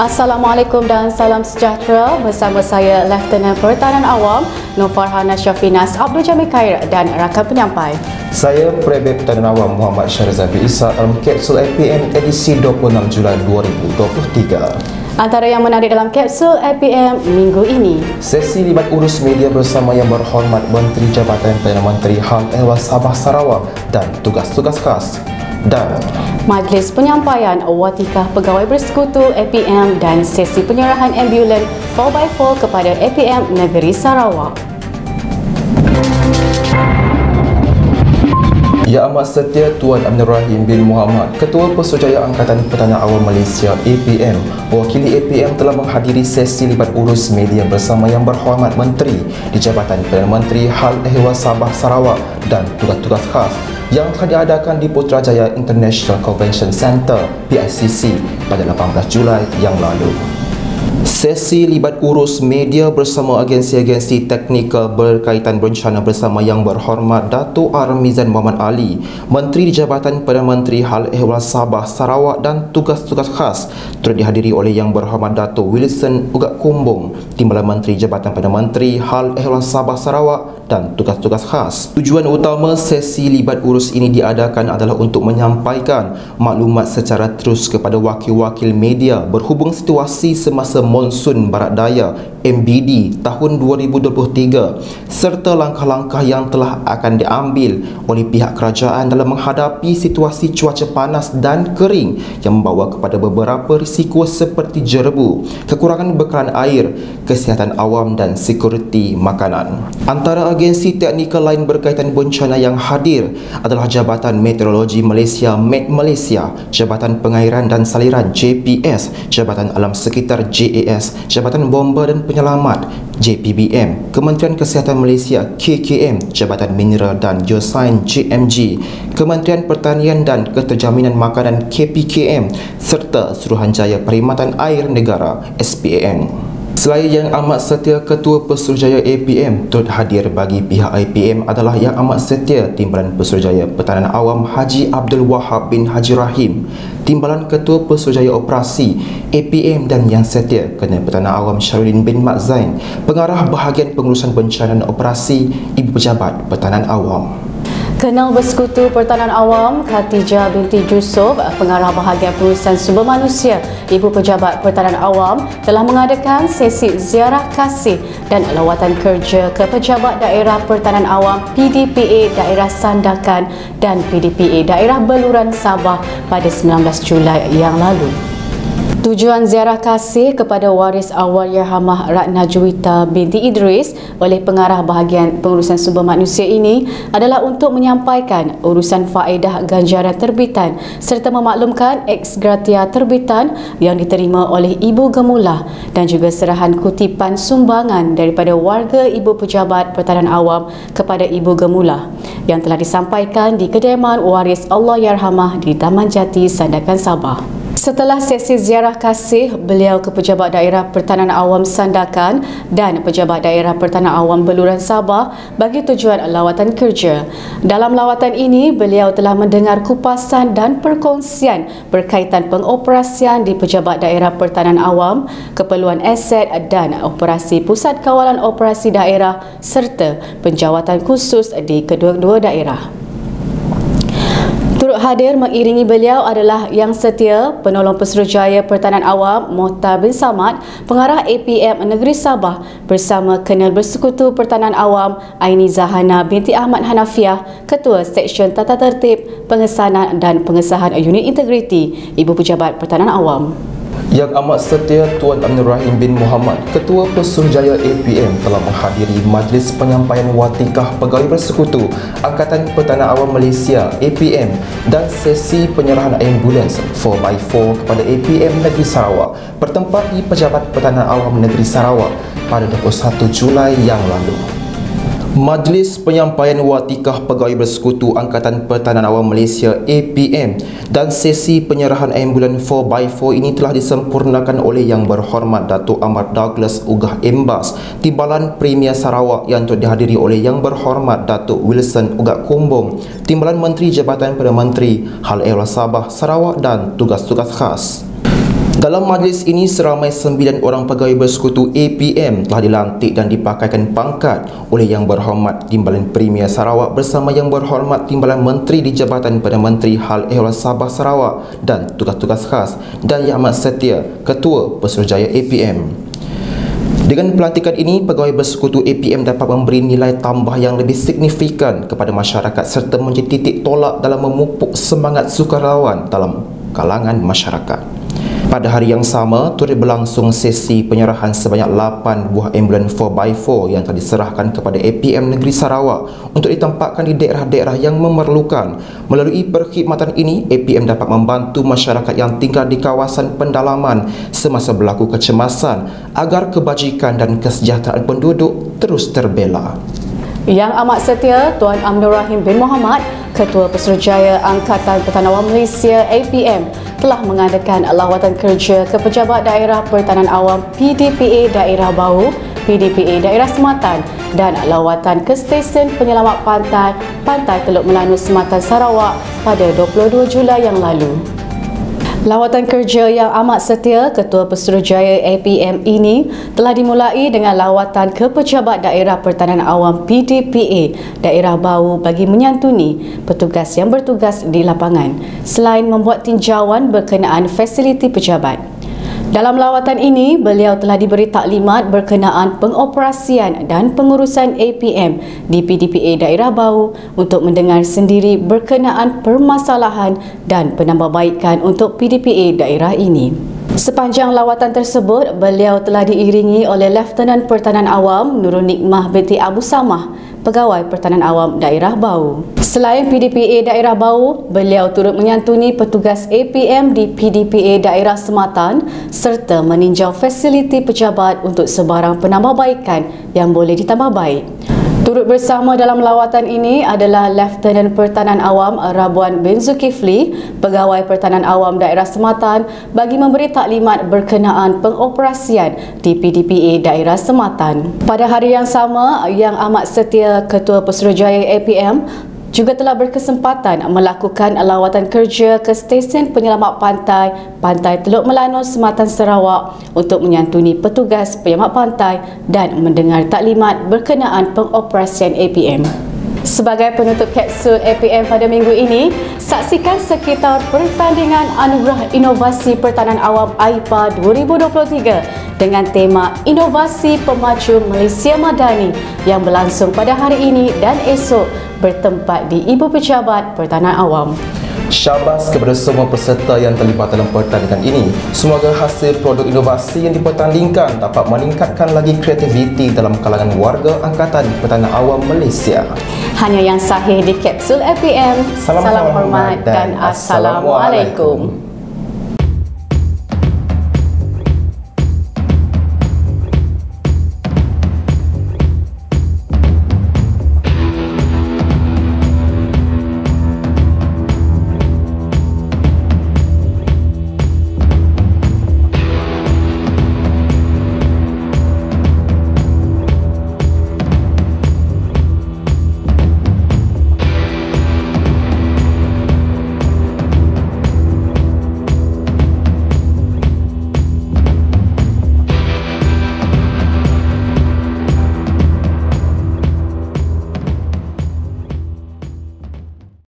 Assalamualaikum dan salam sejahtera. Bersama saya Lieutenant Pertahanan Awam Nur Farhana Syafinas Abdul Jamil Khair dan rakan penyampai. Saya Private Pertahanan Awam Muhammad Syahrizabi Isa dalam kapsul APM edisi 26 Julai 2023. Antara yang menarik dalam kapsul APM minggu ini: sesi libat urus media bersama Yang Berhormat Menteri Jabatan Perdana Menteri Hal Ehwal Sabah Sarawak dan tugas-tugas khas, dan majlis penyampaian watikah pegawai bersekutu APM dan sesi penyerahan ambulan 4x4 kepada APM Negeri Sarawak. Yang Amat Setia Tuan Aminur Rahim bin Muhammad, Ketua Pesuruhjaya Angkatan Pertahanan Awam Malaysia APM, mewakili APM telah menghadiri sesi libat urus media bersama Yang Berhormat Menteri di Jabatan Perdana Menteri Hal Ehwal Sabah Sarawak dan tugas-tugas khas yang telah diadakan di Putrajaya International Convention Centre PICC pada 18 Julai yang lalu. Sesi libat urus media bersama agensi-agensi teknikal berkaitan berencana bersama Yang Berhormat Datuk Armizan Muhammad Ali, Menteri di Jabatan Perdana Menteri Hal Ehwal Sabah Sarawak dan tugas-tugas khas turut dihadiri oleh Yang Berhormat Datuk Wilson Ugak Kumbung, Timbalan Menteri Jabatan Perdana Menteri Hal Ehwal Sabah Sarawak dan tugas-tugas khas. Tujuan utama sesi libat urus ini diadakan adalah untuk menyampaikan maklumat secara terus kepada wakil-wakil media berhubung situasi semasa monsun barat daya MBD tahun 2023 serta langkah-langkah yang telah akan diambil oleh pihak kerajaan dalam menghadapi situasi cuaca panas dan kering yang membawa kepada beberapa risiko seperti jerebu, kekurangan bekalan air, kesihatan awam dan sekuriti makanan. Antara agensi teknikal lain berkaitan bencana yang hadir adalah Jabatan Meteorologi Malaysia (MET Malaysia), Jabatan Pengairan dan Saliran JPS, Jabatan Alam Sekitar JAS, Jabatan Bomba dan Penyelamat JPBM, Kementerian Kesihatan Malaysia KKM, Jabatan Mineral dan Geosains JMG, Kementerian Pertanian dan Keterjaminan Makanan KPKM serta Suruhanjaya Perkhidmatan Air Negara SPAN. Selain Yang Amat Setia Ketua Pesuruhjaya APM, turut hadir bagi pihak APM adalah Yang Amat Setia Timbalan Pesuruhjaya Pertahanan Awam Haji Abdul Wahab bin Haji Rahim, Timbalan Ketua Pesuruhjaya Operasi APM dan Yang Setia Colonel Pertahanan Awam Syarudin bin Mat Zain, Pengarah Bahagian Pengurusan Bencana dan Operasi Ibu Pejabat Pertahanan Awam. Kenal Bersekutu Pertahanan Awam Khatijah binti Yusof, Pengarah Bahagian Pengurusan Sumber Manusia Ibu Pejabat Pertahanan Awam, telah mengadakan sesi ziarah kasih dan lawatan kerja ke Pejabat Daerah Pertahanan Awam PDPA Daerah Sandakan dan PDPA Daerah Beluran Sabah pada 19 Julai yang lalu. Tujuan ziarah kasih kepada waris awal Yerhamah Ratna Juwita binti Idris oleh Pengarah Bahagian Pengurusan Sumber Manusia ini adalah untuk menyampaikan urusan faedah ganjaran terbitan serta memaklumkan ex gratia terbitan yang diterima oleh Ibu Gemulah dan juga serahan kutipan sumbangan daripada warga Ibu Pejabat Pertahanan Awam kepada Ibu Gemulah yang telah disampaikan di kediaman waris Allah Yerhamah di Taman Jati, Sandakan, Sabah. Setelah sesi ziarah kasih, beliau ke Pejabat Daerah Pertahanan Awam Sandakan dan Pejabat Daerah Pertahanan Awam Beluran Sabah bagi tujuan lawatan kerja. Dalam lawatan ini, beliau telah mendengar kupasan dan perkongsian berkaitan pengoperasian di Pejabat Daerah Pertahanan Awam, keperluan aset dan operasi Pusat Kawalan Operasi Daerah serta penjawatan khusus di kedua-dua daerah. Turut hadir mengiringi beliau adalah Yang Setia, Penolong Pesuruhjaya Pertahanan Awam Mohtar bin Samad, Pengarah APM Negeri Sabah bersama Kenal Bersekutu Pertahanan Awam Aini Zahana binti Ahmad Hanafiah, Ketua Seksyen Tata Tertib, Pengesanan dan Pengesahan Unit Integriti Ibu Pejabat Pertahanan Awam. Yang Amat Setia Tuan Aminur Rahim bin Muhammad, Ketua Pesuruhjaya APM telah menghadiri majlis penyampaian watikah pegawai bersekutu Angkatan Pertahanan Awam Malaysia APM dan sesi penyerahan ambulans 4x4 kepada APM Negeri Sarawak bertempat di Pejabat Pertahanan Awam Negeri Sarawak pada 21 Julai yang lalu. Majlis penyampaian watikah pegawai bersekutu Angkatan Pertahanan Awam Malaysia APM dan sesi penyerahan ambulan 4x4 ini telah disempurnakan oleh Yang Berhormat Datuk Ahmad Douglas Ugah Embas, Timbalan Premier Sarawak yang turut dihadiri oleh Yang Berhormat Datuk Wilson Ugak Kumbung, Timbalan Menteri Jabatan Perdana Menteri Hal Ehwal Sabah Sarawak dan tugas-tugas khas. Dalam majlis ini, seramai 9 orang pegawai bersekutu APM telah dilantik dan dipakaikan pangkat oleh Yang Berhormat Timbalan Premier Sarawak bersama Yang Berhormat Timbalan Menteri di Jabatan Perdana Menteri Hal Ehwal Sabah Sarawak dan tugas-tugas khas, dan Yang Amat Setia, Ketua Pesuruhjaya APM. Dengan pelantikan ini, pegawai bersekutu APM dapat memberi nilai tambah yang lebih signifikan kepada masyarakat serta menjadi titik tolak dalam memupuk semangat sukarelawan dalam kalangan masyarakat. Pada hari yang sama, turut berlangsung sesi penyerahan sebanyak 8 buah ambulans 4x4 yang telah diserahkan kepada APM Negeri Sarawak untuk ditempatkan di daerah-daerah yang memerlukan. Melalui perkhidmatan ini, APM dapat membantu masyarakat yang tinggal di kawasan pendalaman semasa berlaku kecemasan agar kebajikan dan kesejahteraan penduduk terus terbela. Yang Amat Setia, Tuan Amnur Rahim bin Mohamad, Ketua Pesuruhjaya Angkatan Pertahanan Awam Malaysia APM, telah mengadakan lawatan kerja ke Pejabat Daerah Pertahanan Awam PDPA Daerah Bau, PDPA Daerah Sematan dan lawatan ke Stesen Penyelamat Pantai Teluk Melanu Sematan Sarawak pada 22 Julai yang lalu. Lawatan kerja Yang Amat Setia, Ketua Pesuruhjaya APM ini telah dimulai dengan lawatan ke Pejabat Daerah Pertahanan Awam PDPA Daerah Bau bagi menyantuni petugas yang bertugas di lapangan selain membuat tinjauan berkenaan fasiliti pejabat. Dalam lawatan ini, beliau telah diberi taklimat berkenaan pengoperasian dan pengurusan APM di PDPA Daerah Bau untuk mendengar sendiri berkenaan permasalahan dan penambahbaikan untuk PDPA daerah ini. Sepanjang lawatan tersebut, beliau telah diiringi oleh Lieutenant Pertahanan Awam Nurul Nikmah binti Abu Samah, Pegawai Pertahanan Awam Daerah Bau. Selain PDPA Daerah Bau, beliau turut menyantuni petugas APM di PDPA Daerah Sematan serta meninjau fasiliti pejabat untuk sebarang penambahbaikan yang boleh ditambah baik. Turut bersama dalam lawatan ini adalah Lieutenant Pertahanan Awam Rabuan bin Zulkifli, Pegawai Pertahanan Awam Daerah Sematan bagi memberi taklimat berkenaan pengoperasian di PDPA Daerah Sematan. Pada hari yang sama, Yang Amat Setia, Ketua Pesuruhjaya APM juga telah berkesempatan melakukan lawatan kerja ke Stesen Penyelamat Pantai Teluk Melanu Sematan Sarawak untuk menyantuni petugas penyelamat pantai dan mendengar taklimat berkenaan pengoperasian APM. Sebagai penutup kapsul APM pada minggu ini, saksikan sekitar pertandingan Anugerah Inovasi Pertahanan Awam AIPA 2023 dengan tema Inovasi Pemacu Malaysia Madani yang berlangsung pada hari ini dan esok bertempat di Ibu Pejabat Pertahanan Awam. Syabas kepada semua peserta yang terlibat dalam pertandingan ini. Semoga hasil produk inovasi yang dipertandingkan dapat meningkatkan lagi kreativiti dalam kalangan warga Angkatan Pertahanan Awam Malaysia. Hanya yang sahih di kapsul APM. Salam hormat dan Assalamualaikum.